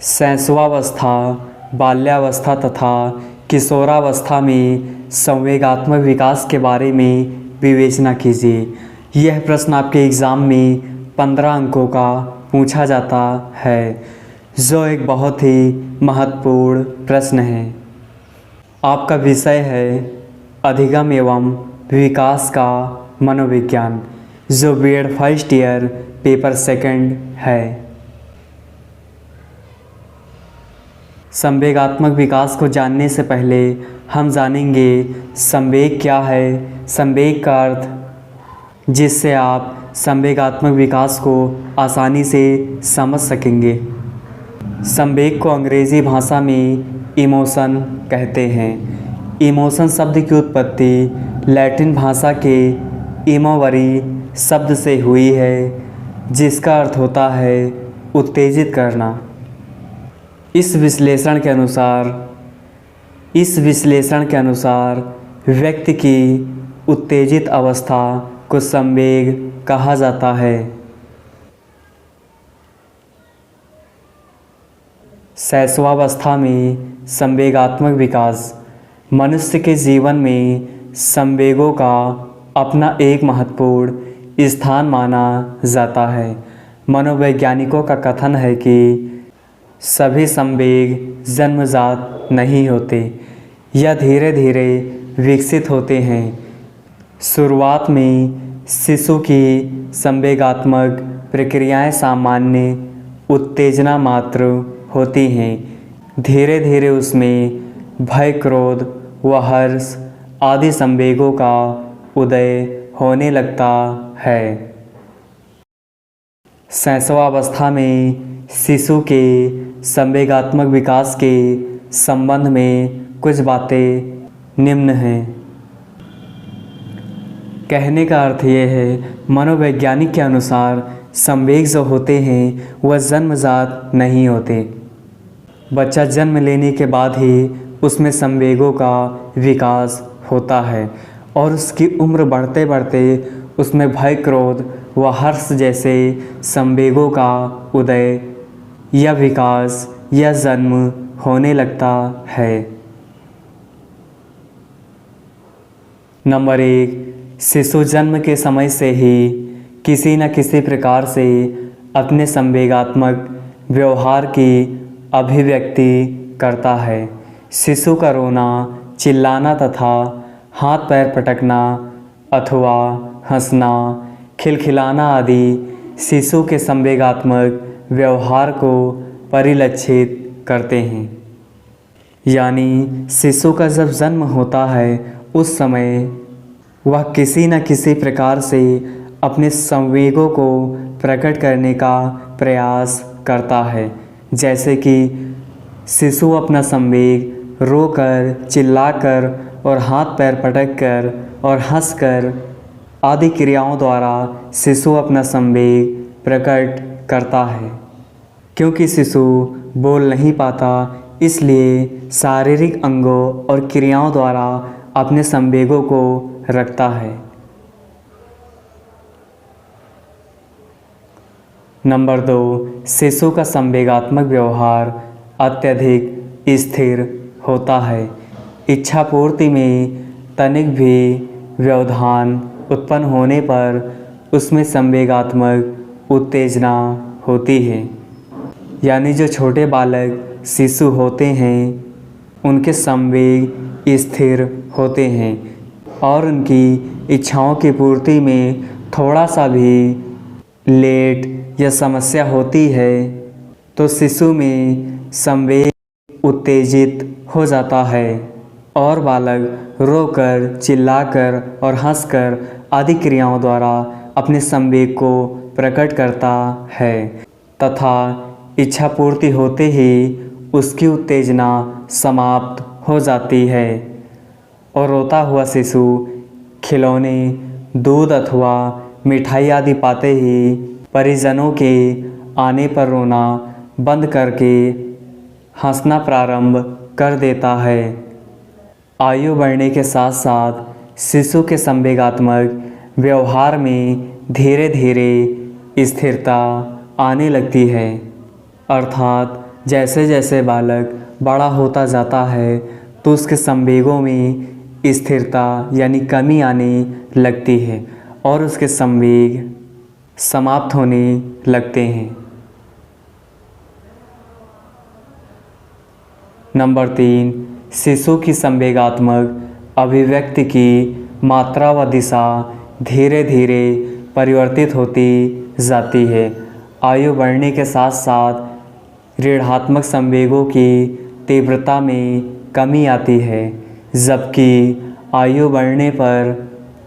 शैशवावस्था, बाल्यावस्था तथा किशोरावस्था में संवेगात्मक विकास के बारे में विवेचना कीजिए। यह प्रश्न आपके एग्ज़ाम में 15 अंकों का पूछा जाता है, जो एक बहुत ही महत्वपूर्ण प्रश्न है। आपका विषय है अधिगम एवं विकास का मनोविज्ञान, जो BEd first year paper second है। संवेगात्मक विकास को जानने से पहले हम जानेंगे संवेग क्या है, संवेग का अर्थ, जिससे आप संवेगात्मक विकास को आसानी से समझ सकेंगे। संवेग को अंग्रेज़ी भाषा में इमोशन कहते हैं। इमोशन शब्द की उत्पत्ति लैटिन भाषा के इमोवरी शब्द से हुई है, जिसका अर्थ होता है उत्तेजित करना। इस विश्लेषण के अनुसार व्यक्ति की उत्तेजित अवस्था को संवेग कहा जाता है। शैशवावस्था में संवेगात्मक विकास मनुष्य के जीवन में संवेगों का अपना एक महत्वपूर्ण स्थान माना जाता है। मनोवैज्ञानिकों का कथन है कि सभी संवेग जन्मजात नहीं होते, यह धीरे धीरे विकसित होते हैं। शुरुआत में शिशु की संवेगात्मक प्रक्रियाएं सामान्य उत्तेजना मात्र होती हैं। धीरे धीरे उसमें भय, क्रोध व हर्ष आदि संवेगों का उदय होने लगता है। शैशवावस्था में शिशु के संवेगात्मक विकास के संबंध में कुछ बातें निम्न हैं। कहने का अर्थ ये है, मनोवैज्ञानिक के अनुसार संवेग जो होते हैं वह जन्मजात नहीं होते। बच्चा जन्म लेने के बाद ही उसमें संवेगों का विकास होता है और उसकी उम्र बढ़ते बढ़ते उसमें भय, क्रोध व हर्ष जैसे संवेगों का उदय या विकास या जन्म होने लगता है। नंबर 1, शिशु जन्म के समय से ही किसी न किसी प्रकार से अपने संवेगात्मक व्यवहार की अभिव्यक्ति करता है। शिशु का रोना, चिल्लाना तथा हाथ पैर पटकना अथवा हंसना, खिलखिलाना आदि शिशु के संवेगात्मक व्यवहार को परिलक्षित करते हैं। यानी शिशु का जब जन्म होता है उस समय वह किसी न किसी प्रकार से अपने संवेगों को प्रकट करने का प्रयास करता है। जैसे कि शिशु अपना संवेग रोकर, चिल्लाकर और हाथ पैर पटककर और हंसकर आदि क्रियाओं द्वारा शिशु अपना संवेग प्रकट करता है। क्योंकि शिशु बोल नहीं पाता, इसलिए शारीरिक अंगों और क्रियाओं द्वारा अपने संवेगों को रखता है। नंबर 2, शिशु का संवेगात्मक व्यवहार अत्यधिक स्थिर होता है। इच्छा पूर्ति में तनिक भी व्यवधान उत्पन्न होने पर उसमें संवेगात्मक उत्तेजना होती है। यानी जो छोटे बालक शिशु होते हैं उनके संवेग स्थिर होते हैं और उनकी इच्छाओं की पूर्ति में थोड़ा सा भी लेट या समस्या होती है तो शिशु में संवेग उत्तेजित हो जाता है और बालक रोकर, चिल्लाकर और हंसकर आदि क्रियाओं द्वारा अपने संवेग को प्रकट करता है तथा इच्छा पूर्ति होते ही उसकी उत्तेजना समाप्त हो जाती है और रोता हुआ शिशु खिलौने, दूध अथवा मिठाई आदि पाते ही परिजनों के आने पर रोना बंद करके हंसना प्रारंभ कर देता है। आयु बढ़ने के साथ साथ शिशु के संवेगात्मक व्यवहार में धीरे धीरे स्थिरता आने लगती है, अर्थात जैसे जैसे बालक बड़ा होता जाता है तो उसके संवेगों में स्थिरता यानी कमी आने लगती है और उसके संवेग समाप्त होने लगते हैं। नंबर 3, शिशु की संवेगात्मक अभिव्यक्ति की मात्रा व दिशा धीरे धीरे परिवर्तित होती जाती है। आयु बढ़ने के साथ साथ ऋणात्मक संवेगों की तीव्रता में कमी आती है, जबकि आयु बढ़ने पर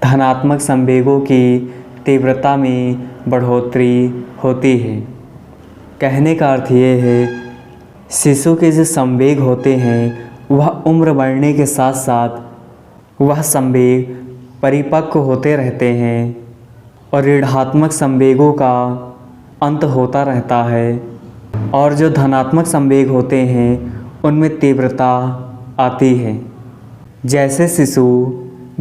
धनात्मक संवेगों की तीव्रता में बढ़ोतरी होती है। कहने का अर्थ ये है, शिशु के जो संवेग होते हैं वह उम्र बढ़ने के साथ साथ वह संवेग परिपक्व होते रहते हैं और ऋणात्मक संवेगों का अंत होता रहता है और जो धनात्मक संवेग होते हैं उनमें तीव्रता आती है। जैसे शिशु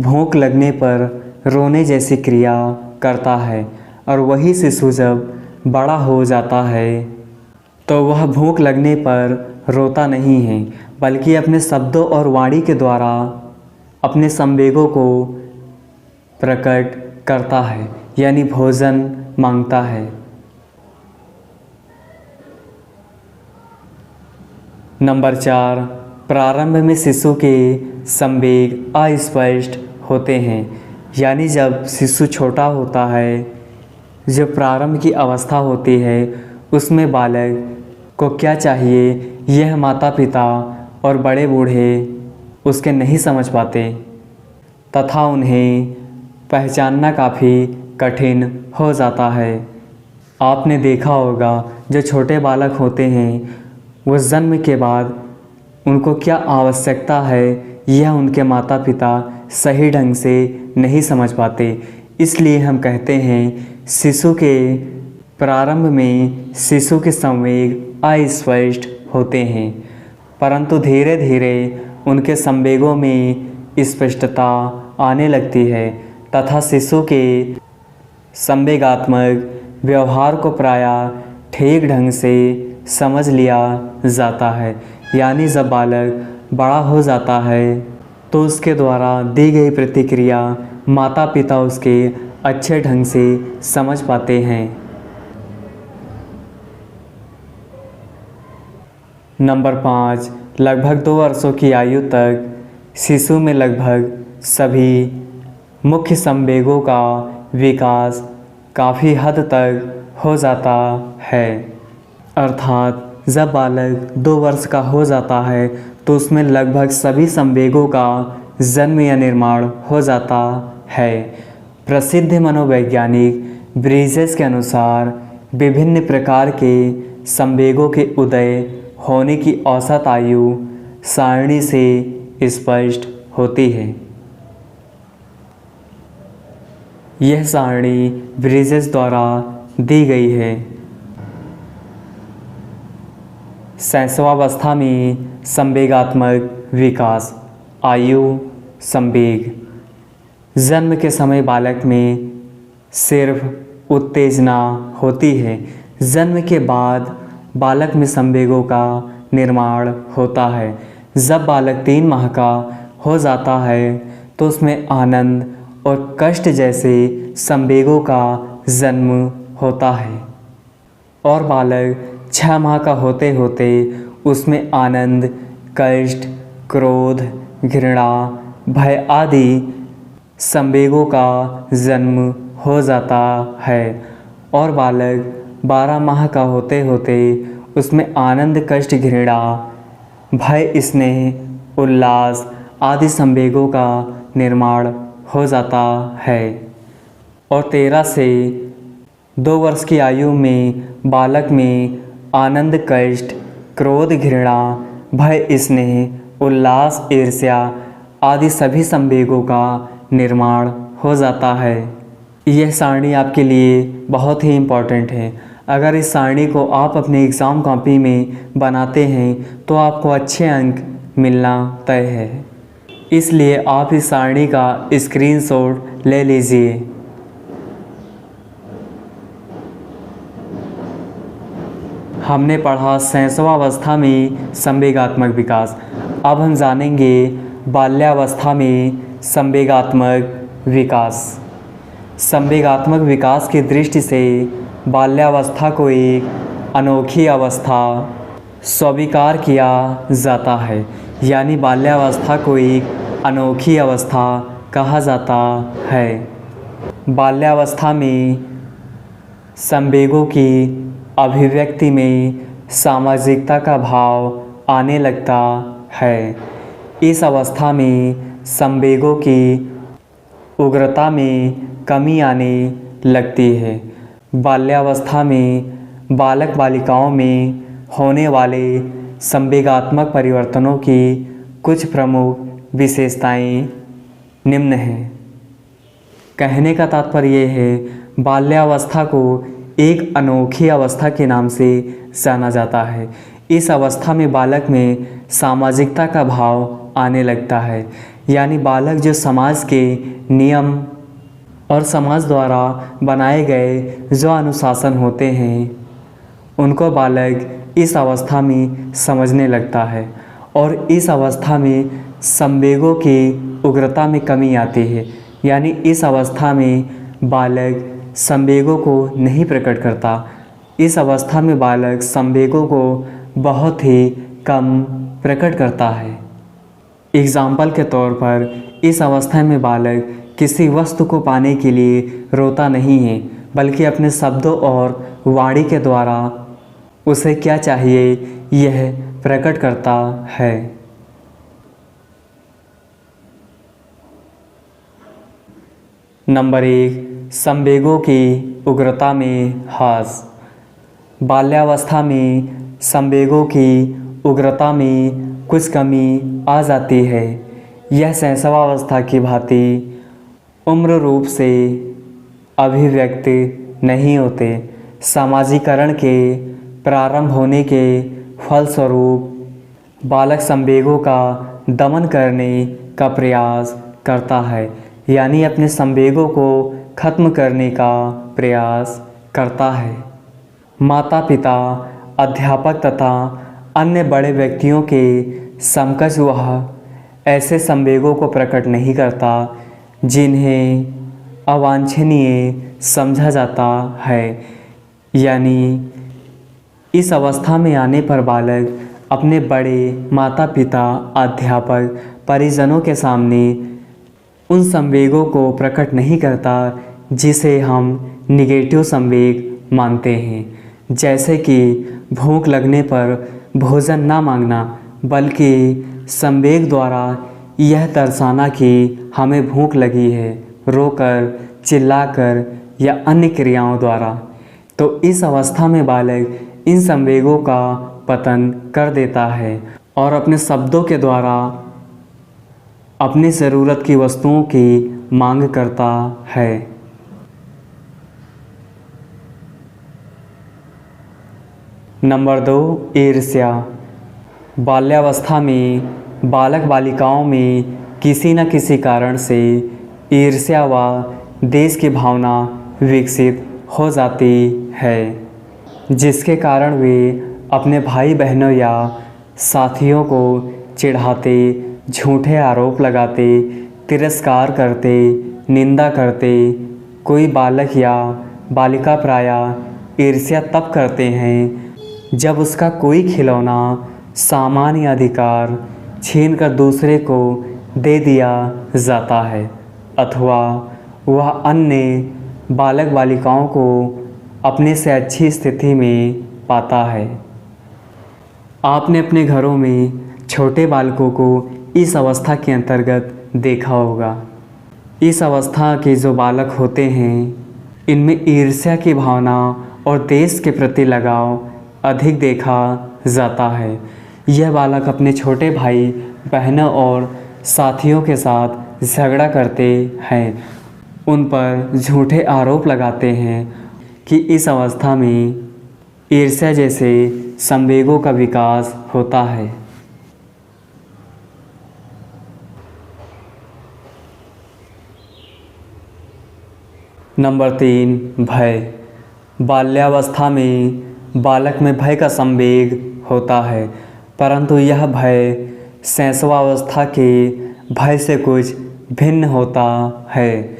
भूख लगने पर रोने जैसी क्रिया करता है और वही शिशु जब बड़ा हो जाता है तो वह भूख लगने पर रोता नहीं है, बल्कि अपने शब्दों और वाणी के द्वारा अपने संवेगों को प्रकट करता है, यानी भोजन मांगता है। नंबर 4, प्रारंभ में शिशु के संवेग अस्पष्ट होते हैं, यानी जब शिशु छोटा होता है, जो प्रारंभ की अवस्था होती है, उसमें बालक को क्या चाहिए यह माता पिता और बड़े बूढ़े उसके नहीं समझ पाते तथा उन्हें पहचानना काफ़ी कठिन हो जाता है। आपने देखा होगा जो छोटे बालक होते हैं वो जन्म के बाद उनको क्या आवश्यकता है यह उनके माता पिता सही ढंग से नहीं समझ पाते। इसलिए हम कहते हैं शिशु के प्रारंभ में शिशु के संवेग अस्पष्ट होते हैं, परंतु धीरे धीरे उनके संवेगों में स्पष्टता आने लगती है तथा शिशु के संवेगात्मक व्यवहार को प्रायः ठीक ढंग से समझ लिया जाता है। यानी जब बालक बड़ा हो जाता है तो उसके द्वारा दी गई प्रतिक्रिया माता पिता उसके अच्छे ढंग से समझ पाते हैं। नंबर 5, लगभग 2 वर्षों की आयु तक शिशु में लगभग सभी मुख्य संवेगों का विकास काफ़ी हद तक हो जाता है। अर्थात जब बालक 2 वर्ष का हो जाता है तो उसमें लगभग सभी संवेगों का जन्म या निर्माण हो जाता है। प्रसिद्ध मनोवैज्ञानिक ब्रीजेस के अनुसार विभिन्न प्रकार के संवेगों के उदय होने की औसत आयु सारणी से स्पष्ट होती है। यह सारणी ब्रीजेस द्वारा दी गई है। शैशवावस्था में संवेगात्मक विकास, आयु, संवेग। जन्म के समय बालक में सिर्फ उत्तेजना होती है। जन्म के बाद बालक में संवेगों का निर्माण होता है। जब बालक 3 माह का हो जाता है तो उसमें आनंद और कष्ट जैसे संवेगों का जन्म होता है और बालक 6 माह का होते होते उसमें आनंद, कष्ट, क्रोध, घृणा, भय आदि संवेगों का जन्म हो जाता है और बालक 12 माह का होते होते उसमें आनंद, कष्ट, घृणा, भय, स्नेह, उल्लास आदि संवेगों का निर्माण हो जाता है और 13 से 2 वर्ष की आयु में बालक में आनंद, कष्ट, क्रोध, घृणा, भय, स्नेह, उल्लास, ईर्ष्या आदि सभी संवेगों का निर्माण हो जाता है। यह सारणी आपके लिए बहुत ही इम्पॉर्टेंट है। अगर इस सारणी को आप अपने एग्ज़ाम कॉपी में बनाते हैं तो आपको अच्छे अंक मिलना तय है। इसलिए आप इस सारणी का स्क्रीनशॉट ले लीजिए। हमने पढ़ा शैशवावस्था में संवेगात्मक विकास। अब हम जानेंगे बाल्यावस्था में संवेगात्मक विकास। संवेगात्मक विकास की दृष्टि से बाल्यावस्था को एक अनोखी अवस्था स्वीकार किया जाता है, यानी बाल्यावस्था को एक अनोखी अवस्था कहा जाता है। बाल्यावस्था में संवेगों की अभिव्यक्ति में सामाजिकता का भाव आने लगता है। इस अवस्था में संवेगों की उग्रता में कमी आने लगती है। बाल्यावस्था में बालक बालिकाओं में होने वाले संवेगात्मक परिवर्तनों की कुछ प्रमुख विशेषताएं निम्न हैं। कहने का तात्पर्य है बाल्यावस्था को एक अनोखी अवस्था के नाम से जाना जाता है। इस अवस्था में बालक में सामाजिकता का भाव आने लगता है, यानी बालक जो समाज के नियम और समाज द्वारा बनाए गए जो अनुशासन होते हैं उनको बालक इस अवस्था में समझने लगता है, और इस अवस्था में संवेगों की उग्रता में कमी आती है, यानी इस अवस्था में बालक संवेगों को नहीं प्रकट करता। इस अवस्था में बालक संवेगों को बहुत ही कम प्रकट करता है। एग्जाम्पल के तौर पर इस अवस्था में बालक किसी वस्तु को पाने के लिए रोता नहीं है, बल्कि अपने शब्दों और वाणी के द्वारा उसे क्या चाहिए यह प्रकट करता है। नंबर 1, संवेगों की उग्रता में ह्रास। बाल्यावस्था में संवेगों की उग्रता में कुछ कमी आ जाती है। यह शैशवावस्था की भांति उम्र रूप से अभिव्यक्त नहीं होते। सामाजिकरण के प्रारंभ होने के फलस्वरूप बालक संवेगों का दमन करने का प्रयास करता है, यानी अपने संवेगों को खत्म करने का प्रयास करता है। माता पिता, अध्यापक तथा अन्य बड़े व्यक्तियों के समकक्ष वह ऐसे संवेगों को प्रकट नहीं करता जिन्हें अवांछनीय समझा जाता है, यानी इस अवस्था में आने पर बालक अपने बड़े माता पिता, अध्यापक, परिजनों के सामने उन संवेगों को प्रकट नहीं करता जिसे हम निगेटिव संवेग मानते हैं, जैसे कि भूख लगने पर भोजन ना मांगना, बल्कि संवेग द्वारा यह दर्शाना कि हमें भूख लगी है, रोकर, चिल्लाकर या अन्य क्रियाओं द्वारा। तो इस अवस्था में बालक इन संवेगों का पतन कर देता है और अपने शब्दों के द्वारा अपनी ज़रूरत की वस्तुओं की मांग करता है। नंबर 2, ईर्ष्या। बाल्यावस्था में बालक बालिकाओं में किसी न किसी कारण से ईर्ष्या व देश की भावना विकसित हो जाती है, जिसके कारण वे अपने भाई बहनों या साथियों को चिढ़ाते, झूठे आरोप लगाते, तिरस्कार करते, निंदा करते। कोई बालक या बालिका प्रायः ईर्ष्या तब करते हैं जब उसका कोई खिलौना सामान्य अधिकार छीनकर दूसरे को दे दिया जाता है, अथवा वह अन्य बालक बालिकाओं को अपने से अच्छी स्थिति में पाता है। आपने अपने घरों में छोटे बालकों को इस अवस्था के अंतर्गत देखा होगा। इस अवस्था के जो बालक होते हैं इनमें ईर्ष्या की भावना और देश के प्रति लगाव अधिक देखा जाता है। यह बालक अपने छोटे भाई बहनों और साथियों के साथ झगड़ा करते हैं, उन पर झूठे आरोप लगाते हैं कि इस अवस्था में ईर्ष्या जैसे संवेगों का विकास होता है। नंबर 3, भय। बाल्यावस्था में बालक में भय का संवेग होता है, परंतु यह भय शैशवावस्था के भय से कुछ भिन्न होता है।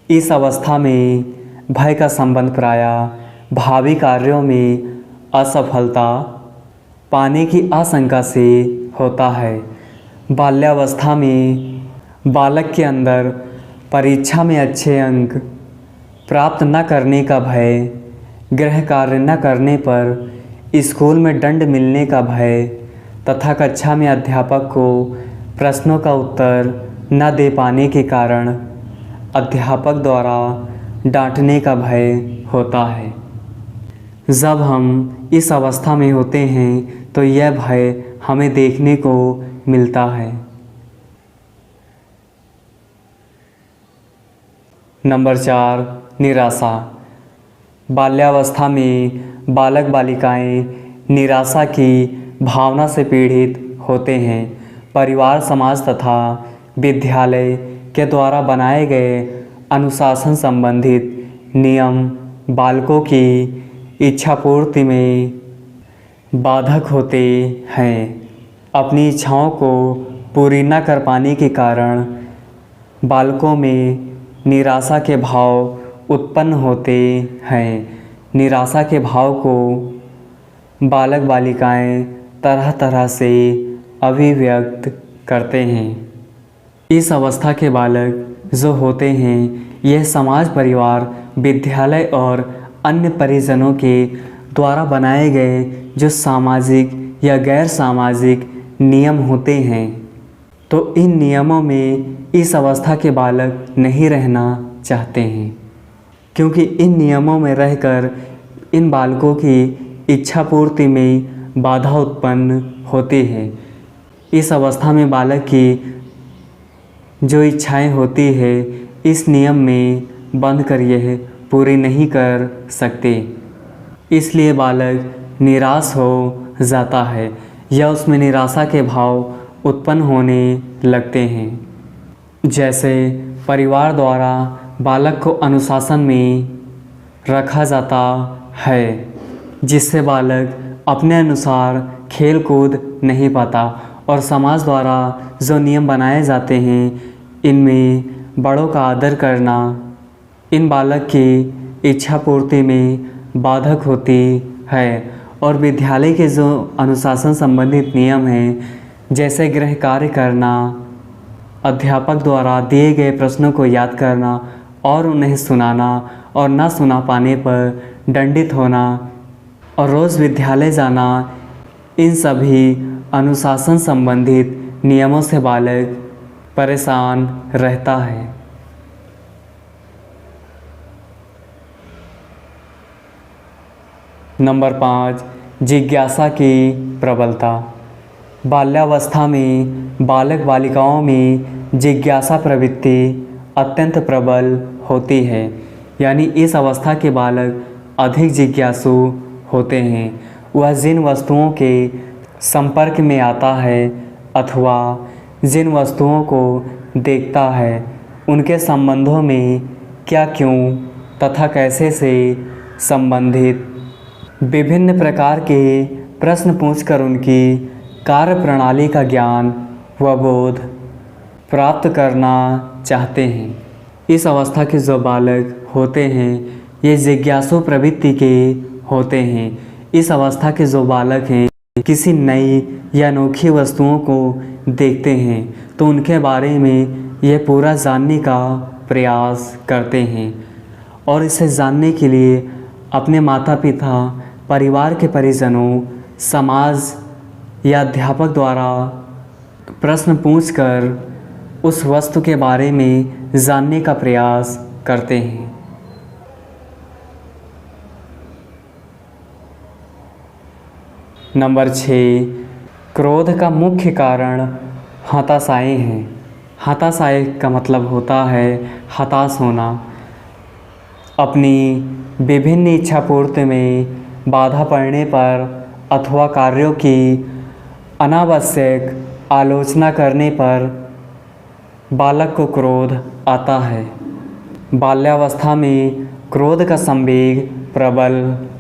इस अवस्था में भय का संबंध प्रायः भावी कार्यों में असफलता पाने की आशंका से होता है। बाल्यावस्था में बालक के अंदर परीक्षा में अच्छे अंक प्राप्त न करने का भय, गृह कार्य न करने पर स्कूल में दंड मिलने का भय तथा कक्षा में अध्यापक को प्रश्नों का उत्तर न दे पाने के कारण अध्यापक द्वारा डांटने का भय होता है। जब हम इस अवस्था में होते हैं तो यह भय हमें देखने को मिलता है। नंबर 4, निराशा। बाल्यावस्था में बालक बालिकाएं निराशा की भावना से पीड़ित होते हैं। परिवार, समाज तथा विद्यालय के द्वारा बनाए गए अनुशासन संबंधित नियम बालकों की इच्छा पूर्ति में बाधक होते हैं। अपनी इच्छाओं को पूरी न कर पाने के कारण बालकों में निराशा के भाव उत्पन्न होते हैं। निराशा के भाव को बालक बालिकाएं तरह तरह से अभिव्यक्त करते हैं। इस अवस्था के बालक जो होते हैं यह समाज, परिवार, विद्यालय और अन्य परिजनों के द्वारा बनाए गए जो सामाजिक या गैर सामाजिक नियम होते हैं, तो इन नियमों में इस अवस्था के बालक नहीं रहना चाहते हैं, क्योंकि इन नियमों में रहकर इन बालकों की इच्छा पूर्ति में बाधा उत्पन्न होती है। इस अवस्था में बालक की जो इच्छाएं होती है इस नियम में बंध कर यह पूरी नहीं कर सकते, इसलिए बालक निराश हो जाता है या उसमें निराशा के भाव उत्पन्न होने लगते हैं। जैसे परिवार द्वारा बालक को अनुशासन में रखा जाता है, जिससे बालक अपने अनुसार खेल कूद नहीं पाता, और समाज द्वारा जो नियम बनाए जाते हैं इनमें बड़ों का आदर करना इन बालक की इच्छा पूर्ति में बाधक होती है। और विद्यालय के जो अनुशासन संबंधित नियम हैं, जैसे गृह कार्य करना, अध्यापक द्वारा दिए गए प्रश्नों को याद करना और उन्हें सुनाना और न सुना पाने पर दंडित होना और रोज़ विद्यालय जाना, इन सभी अनुशासन संबंधित नियमों से बालक परेशान रहता है। नंबर 5, जिज्ञासा की प्रबलता। बाल्यावस्था में बालक बालिकाओं में जिज्ञासा प्रवृत्ति अत्यंत प्रबल होती है, यानी इस अवस्था के बालक अधिक जिज्ञासु होते हैं। वह जिन वस्तुओं के संपर्क में आता है अथवा जिन वस्तुओं को देखता है उनके संबंधों में क्या, क्यों तथा कैसे से संबंधित विभिन्न प्रकार के प्रश्न पूछकर उनकी कार्य प्रणाली का ज्ञान व बोध प्राप्त करना चाहते हैं। इस अवस्था के जो बालक होते हैं ये जिज्ञासु प्रवृत्ति के होते हैं। इस अवस्था के जो बालक हैं किसी नई या अनोखी वस्तुओं को देखते हैं तो उनके बारे में ये पूरा जानने का प्रयास करते हैं, और इसे जानने के लिए अपने माता पिता, परिवार के परिजनों, समाज या अध्यापक द्वारा प्रश्न पूछकर उस वस्तु के बारे में जानने का प्रयास करते हैं। नंबर 6, क्रोध का मुख्य कारण हताशाएं हैं। हताशाएं का मतलब होता है हताश होना। अपनी विभिन्न इच्छा पूर्ति में बाधा पड़ने पर अथवा कार्यों की अनावश्यक आलोचना करने पर बालक को क्रोध आता है। बाल्यावस्था में क्रोध का संवेग प्रबल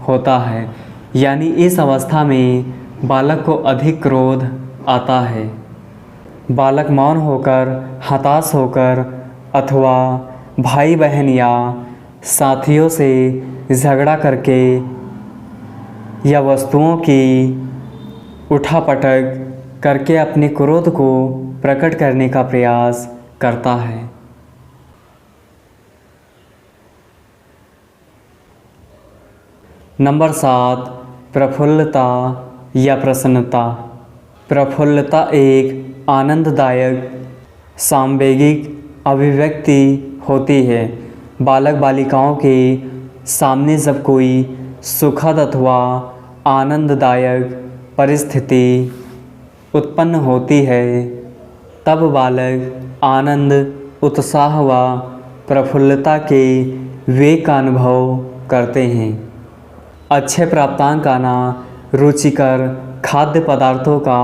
होता है। यानी इस अवस्था में बालक को अधिक क्रोध आता है। बालक मौन होकर, हताश होकर अथवा भाई बहन या साथियों से झगड़ा करके या वस्तुओं की उठापटक करके अपने क्रोध को प्रकट करने का प्रयास करता है। नंबर 7, प्रफुल्लता या प्रसन्नता। प्रफुल्लता एक आनंददायक सांवेगिक अभिव्यक्ति होती है। बालक बालिकाओं के सामने जब कोई सुखद अथवा आनंददायक परिस्थिति उत्पन्न होती है तब बालक आनंद, उत्साह व प्रफुल्लता के वेग का अनुभव करते हैं। अच्छे प्राप्तांक आना, रुचिकर खाद्य पदार्थों का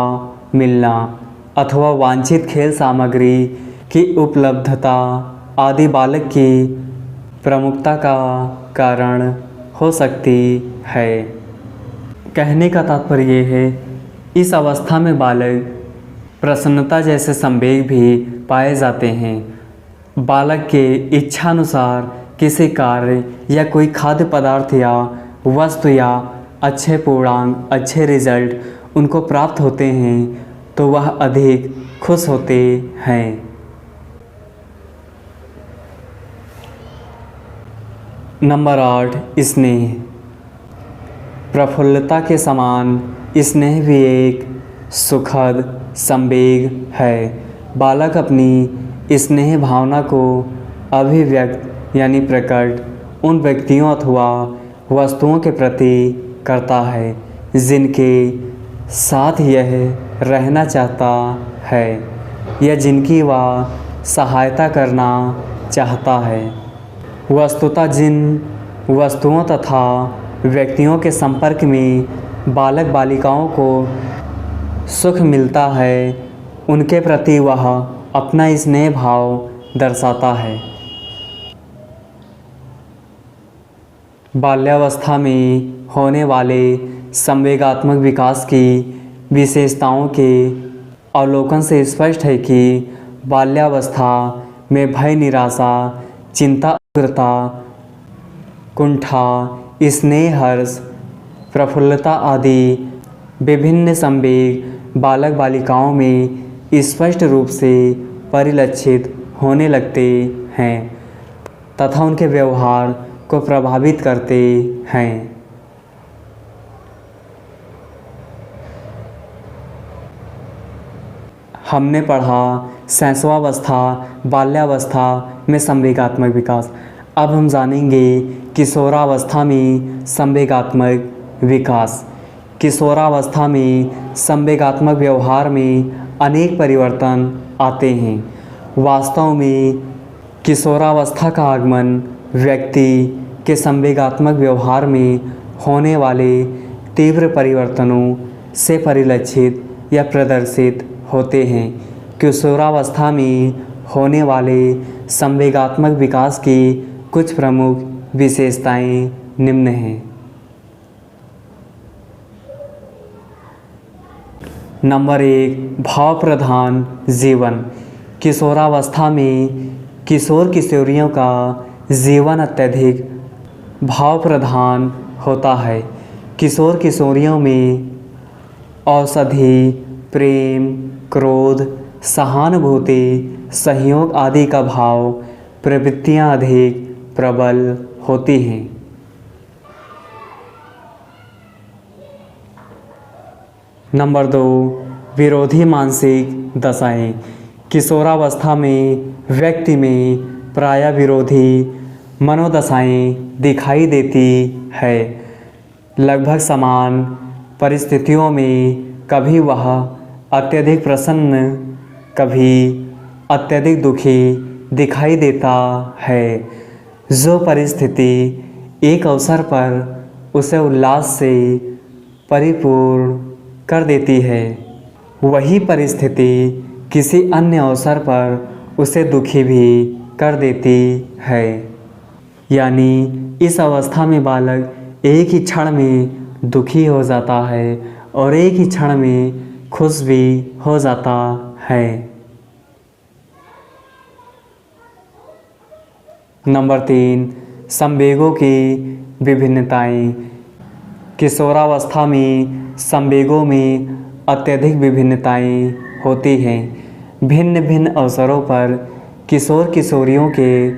मिलना अथवा वांछित खेल सामग्री की उपलब्धता आदि बालक की प्रमुखता का कारण हो सकती है। कहने का तात्पर्य ये है, इस अवस्था में बालक प्रसन्नता जैसे संवेग भी पाए जाते हैं। बालक के इच्छानुसार किसी कार्य या कोई खाद्य पदार्थ या वस्तु या अच्छे पूर्णांक, अच्छे रिजल्ट उनको प्राप्त होते हैं तो वह अधिक खुश होते हैं। नंबर 8, स्नेह। प्रफुल्लता के समान स्नेह भी एक सुखद संवेग है। बालक अपनी स्नेह भावना को अभिव्यक्त यानी प्रकट उन व्यक्तियों अथवा वस्तुओं के प्रति करता है जिनके साथ यह रहना चाहता है या जिनकी वह सहायता करना चाहता है। वस्तुतः जिन वस्तुओं तथा व्यक्तियों के संपर्क में बालक बालिकाओं को सुख मिलता है उनके प्रति वह अपना स्नेह भाव दर्शाता है। बाल्यावस्था में होने वाले संवेगात्मक विकास की विशेषताओं के अवलोकन से स्पष्ट है कि बाल्यावस्था में भय, निराशा, चिंता, उग्रता, कुंठा, स्नेह, हर्ष, प्रफुल्लता आदि विभिन्न संवेग बालक बालिकाओं में स्पष्ट रूप से परिलक्षित होने लगते हैं तथा उनके व्यवहार को प्रभावित करते हैं। हमने पढ़ा शैशवावस्था, बाल्यावस्था में संवेगात्मक विकास। अब हम जानेंगे किशोरावस्था में संवेगात्मक विकास। किशोरावस्था में संवेगात्मक व्यवहार में अनेक परिवर्तन आते हैं। वास्तव में किशोरावस्था का आगमन व्यक्ति के संवेगात्मक व्यवहार में होने वाले तीव्र परिवर्तनों से परिलक्षित या प्रदर्शित होते हैं। किशोरावस्था में होने वाले संवेगात्मक विकास की कुछ प्रमुख विशेषताएं निम्न हैं। नंबर 1, भाव प्रधान जीवन। किशोरावस्था में किशोर किशोरियों का जीवन अत्यधिक भाव प्रधान होता है। किशोर किशोरियों में औषधि, प्रेम, क्रोध, सहानुभूति, सहयोग आदि का भाव प्रवृत्तियाँ अधिक प्रबल होती हैं। नंबर 2, विरोधी मानसिक दशाएं। किशोरावस्था में व्यक्ति में प्रायः विरोधी मनोदशाएं दिखाई देती है। लगभग समान परिस्थितियों में कभी वह अत्यधिक प्रसन्न, कभी अत्यधिक दुखी दिखाई देता है। जो परिस्थिति एक अवसर पर उसे उल्लास से परिपूर्ण कर देती है, वही परिस्थिति किसी अन्य अवसर पर उसे दुखी भी कर देती है। यानी इस अवस्था में बालक एक ही क्षण में दुखी हो जाता है और एक ही क्षण में खुश भी हो जाता है। नंबर 3, संवेगों की विभिन्नताएं। किशोरावस्था में संवेगों में अत्यधिक विभिन्नताएं होती हैं। भिन्न भिन्न अवसरों पर किशोर किशोरियों के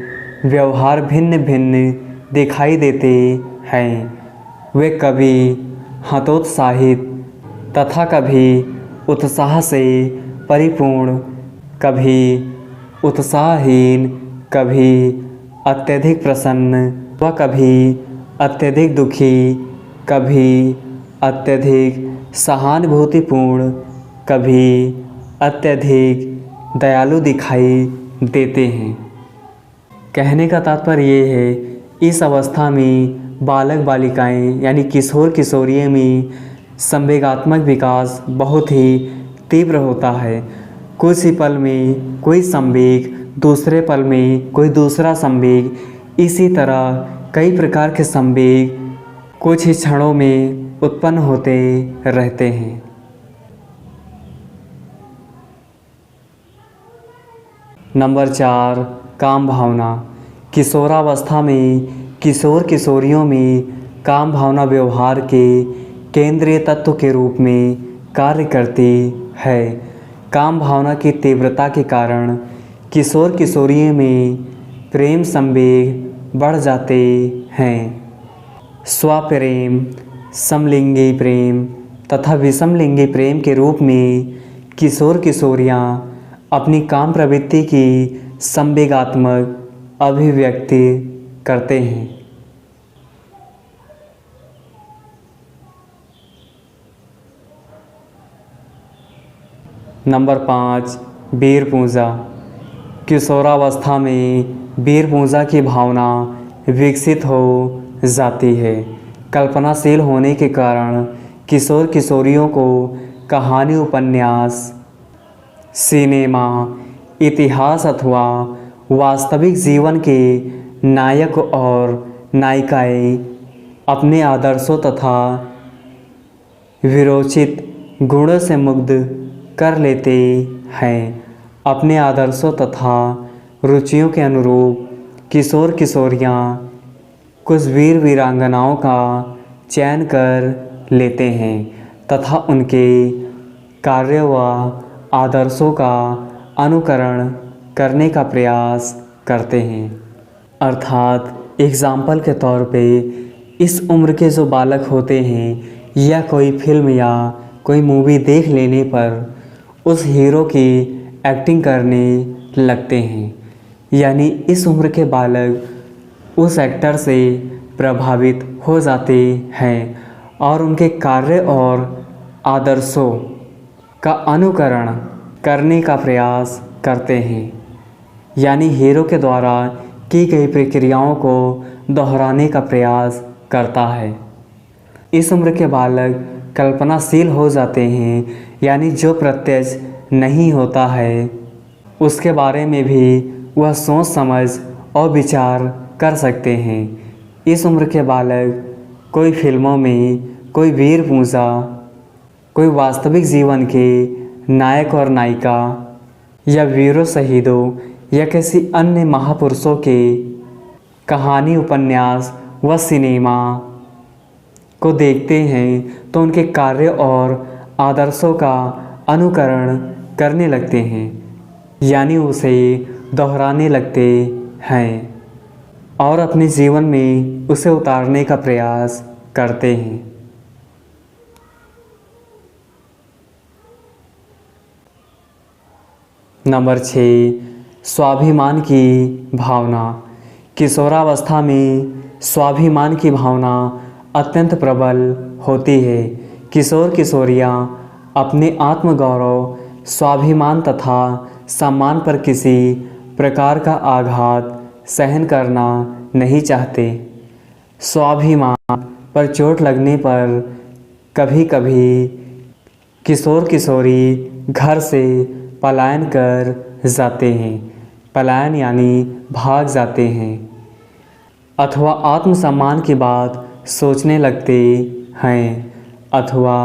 व्यवहार भिन्न भिन्न दिखाई देते हैं। वे कभी हतोत्साहित तथा कभी उत्साह से परिपूर्ण, कभी उत्साहहीन, कभी अत्यधिक प्रसन्न व कभी अत्यधिक दुखी, कभी अत्यधिक सहानुभूतिपूर्ण, कभी अत्यधिक दयालु दिखाई देते हैं। कहने का तात्पर्य ये है, इस अवस्था में बालक बालिकाएं यानी किशोर किशोरियों में संवेगात्मक विकास बहुत ही तीव्र होता है। कुछ ही पल में कोई संवेग, दूसरे पल में कोई दूसरा संवेग, इसी तरह कई प्रकार के संवेग कुछ ही क्षणों में उत्पन्न होते रहते हैं। नंबर 4, काम भावना। किशोरावस्था में किशोर किशोरियों में काम भावना व्यवहार के केंद्रीय तत्व के रूप में कार्य करती है। काम भावना की तीव्रता के कारण किशोर किशोरियों में प्रेम संवेग बढ़ जाते हैं। स्वप्रेम, समलिंगी प्रेम तथा विषमलिंगी प्रेम के रूप में किशोर किशोरियाँ अपनी काम प्रवृत्ति की संवेगात्मक अभिव्यक्ति करते हैं। नंबर 5, वीर पूजा। किशोरावस्था में वीर पूजा की भावना विकसित हो जाती है। कल्पनाशील होने के कारण किशोर किशोरियों को कहानी, उपन्यास, सिनेमा, इतिहास अथवा वास्तविक जीवन के नायक और नायिकाएं अपने आदर्शों तथा विरोचित गुणों से मुग्ध कर लेते हैं। अपने आदर्शों तथा रुचियों के अनुरूप किशोर किशोरियाँ कुछ वीर वीरांगनाओं का चयन कर लेते हैं तथा उनके कार्य व आदर्शों का अनुकरण करने का प्रयास करते हैं। अर्थात एग्ज़ाम्पल के तौर पे इस उम्र के जो बालक होते हैं या कोई फिल्म या कोई मूवी देख लेने पर उस हीरो की एक्टिंग करने लगते हैं। यानी इस उम्र के बालक उस एक्टर से प्रभावित हो जाते हैं और उनके कार्य और आदर्शों का अनुकरण करने का प्रयास करते हैं। यानी हीरो के द्वारा की गई प्रक्रियाओं को दोहराने का प्रयास करता है। इस उम्र के बालक कल्पनाशील हो जाते हैं, यानी जो प्रत्यक्ष नहीं होता है उसके बारे में भी वह सोच समझ और विचार कर सकते हैं। इस उम्र के बालक कोई फिल्मों में कोई वीर पूजा, कोई वास्तविक जीवन के नायक और नायिका या वीरों शहीदों या किसी अन्य महापुरुषों के कहानी, उपन्यास व सिनेमा को देखते हैं तो उनके कार्य और आदर्शों का अनुकरण करने लगते हैं, यानी उसे दोहराने लगते हैं और अपने जीवन में उसे उतारने का प्रयास करते हैं। नंबर 6, स्वाभिमान की भावना। किशोरावस्था में स्वाभिमान की भावना अत्यंत प्रबल होती है। किशोर किशोरियाँ अपने आत्मगौरव, स्वाभिमान तथा सम्मान पर किसी प्रकार का आघात सहन करना नहीं चाहते। स्वाभिमान पर चोट लगने पर कभी कभी किशोर किशोरी घर से पलायन कर जाते हैं। पलायन यानी भाग जाते हैं अथवा आत्मसम्मान की बात सोचने लगते हैं अथवा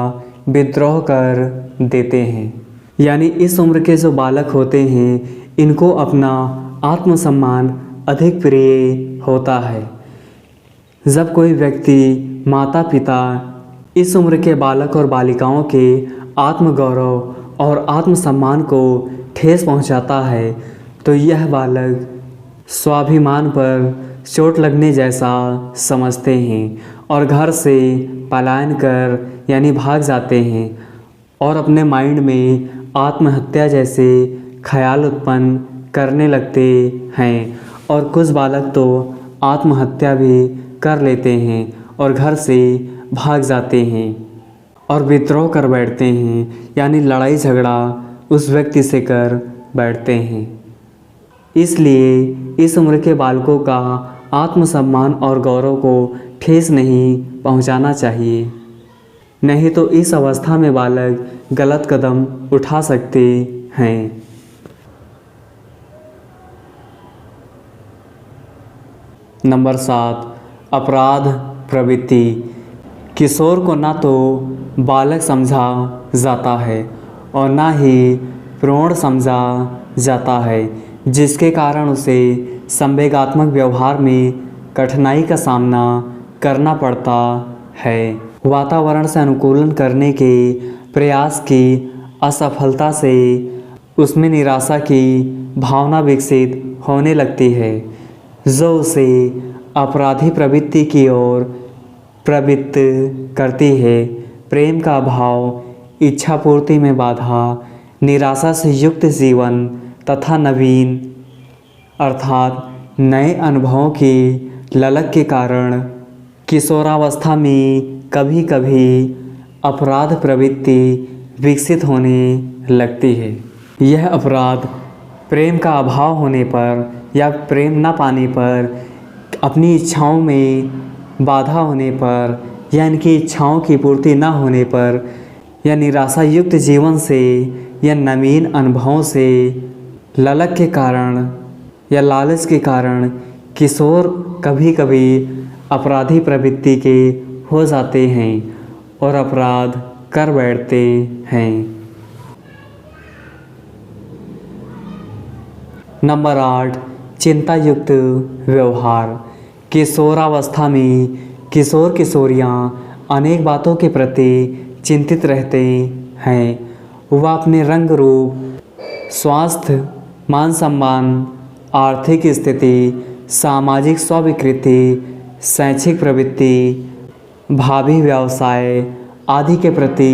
विद्रोह कर देते हैं। यानी इस उम्र के जो बालक होते हैं इनको अपना आत्मसम्मान अधिक प्रिय होता है। जब कोई व्यक्ति माता पिता इस उम्र के बालक और बालिकाओं के आत्मगौरव और आत्मसम्मान को ठेस पहुंचाता है तो यह बालक स्वाभिमान पर चोट लगने जैसा समझते हैं और घर से पलायन कर यानी भाग जाते हैं और अपने माइंड में आत्महत्या जैसे ख्याल उत्पन्न करने लगते हैं। और कुछ बालक तो आत्महत्या भी कर लेते हैं और घर से भाग जाते हैं और विद्रोह कर बैठते हैं, यानी लड़ाई झगड़ा उस व्यक्ति से कर बैठते हैं। इसलिए इस उम्र के बालकों का आत्मसम्मान और गौरव को ठेस नहीं पहुंचाना चाहिए, नहीं तो इस अवस्था में बालक गलत कदम उठा सकते हैं। नंबर 7, अपराध प्रवृत्ति। किशोर को ना तो बालक समझा जाता है और ना ही प्रौढ़ समझा जाता है, जिसके कारण उसे संवेगात्मक व्यवहार में कठिनाई का सामना करना पड़ता है। वातावरण से अनुकूलन करने के प्रयास की असफलता से उसमें निराशा की भावना विकसित होने लगती है, जो उसे अपराधी प्रवृत्ति की ओर प्रवृत्त करती है। प्रेम का अभाव, इच्छा पूर्ति में बाधा, निराशा से युक्त जीवन तथा नवीन अर्थात नए अनुभवों की ललक के कारण किशोरावस्था में कभी कभी अपराध प्रवृत्ति विकसित होने लगती है। यह अपराध प्रेम का अभाव होने पर या प्रेम न पाने पर, अपनी इच्छाओं में बाधा होने पर या इनकी इच्छाओं की पूर्ति न होने पर या निराशा युक्त जीवन से या नवीन अनुभवों से ललक के कारण या लालच के कारण किशोर कभी कभी अपराधी प्रवृत्ति के हो जाते हैं और अपराध कर बैठते हैं। नंबर 8, चिंता युक्त व्यवहार। किशोरावस्था में किशोर किशोरियाँ अनेक बातों के प्रति चिंतित रहते हैं। वह अपने रंग रूप, स्वास्थ्य, मान सम्मान, आर्थिक स्थिति, सामाजिक स्वीकृति, शैक्षिक प्रवृत्ति, भावी व्यवसाय आदि के प्रति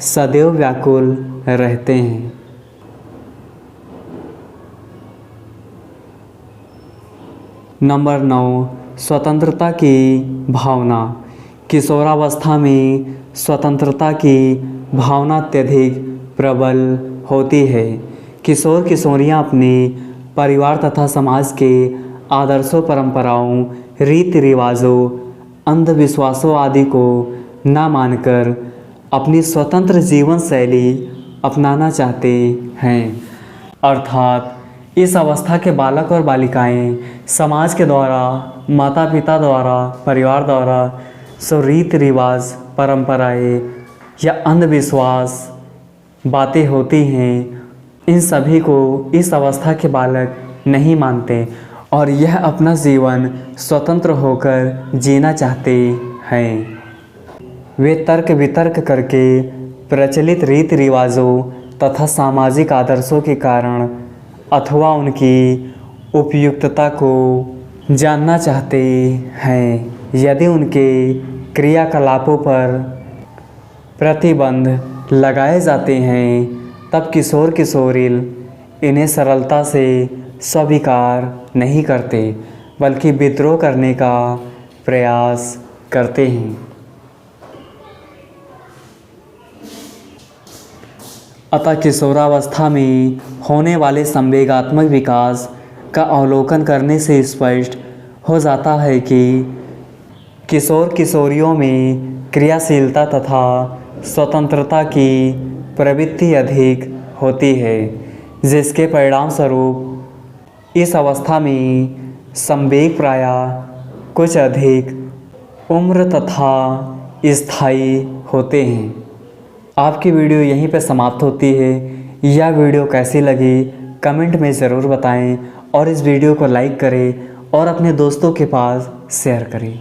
सदैव व्याकुल रहते हैं। नंबर 9, स्वतंत्रता की भावना। किशोरावस्था में स्वतंत्रता की भावना अत्यधिक प्रबल होती है। किशोर किशोरियाँ अपने परिवार तथा समाज के आदर्शों, परंपराओं, रीति रिवाजों, अंधविश्वासों आदि को ना मानकर अपनी स्वतंत्र जीवन शैली अपनाना चाहते हैं। अर्थात इस अवस्था के बालक और बालिकाएं समाज के द्वारा, माता पिता द्वारा, परिवार द्वारा सो रीति रिवाज, परंपराएं या अंधविश्वास बातें होती हैं, इन सभी को इस अवस्था के बालक नहीं मानते और यह अपना जीवन स्वतंत्र होकर जीना चाहते हैं। वे तर्क वितर्क करके प्रचलित रीति रिवाजों तथा सामाजिक आदर्शों के कारण अथवा उनकी उपयुक्तता को जानना चाहते हैं। यदि उनके क्रियाकलापों पर प्रतिबंध लगाए जाते हैं तब किशोर किशोरी इन्हें सरलता से स्वीकार नहीं करते, बल्कि विद्रोह करने का प्रयास करते हैं। अतः किशोरावस्था में होने वाले संवेगात्मक विकास का अवलोकन करने से स्पष्ट हो जाता है कि किशोर किशोरियों में क्रियाशीलता तथा स्वतंत्रता की प्रवृत्ति अधिक होती है, जिसके परिणाम स्वरूप इस अवस्था में संवेग प्रायः कुछ अधिक उम्र तथा स्थायी होते हैं। आपकी वीडियो यहीं पर समाप्त होती है। यह वीडियो कैसी लगी कमेंट में ज़रूर बताएं और इस वीडियो को लाइक करें और अपने दोस्तों के पास शेयर करें।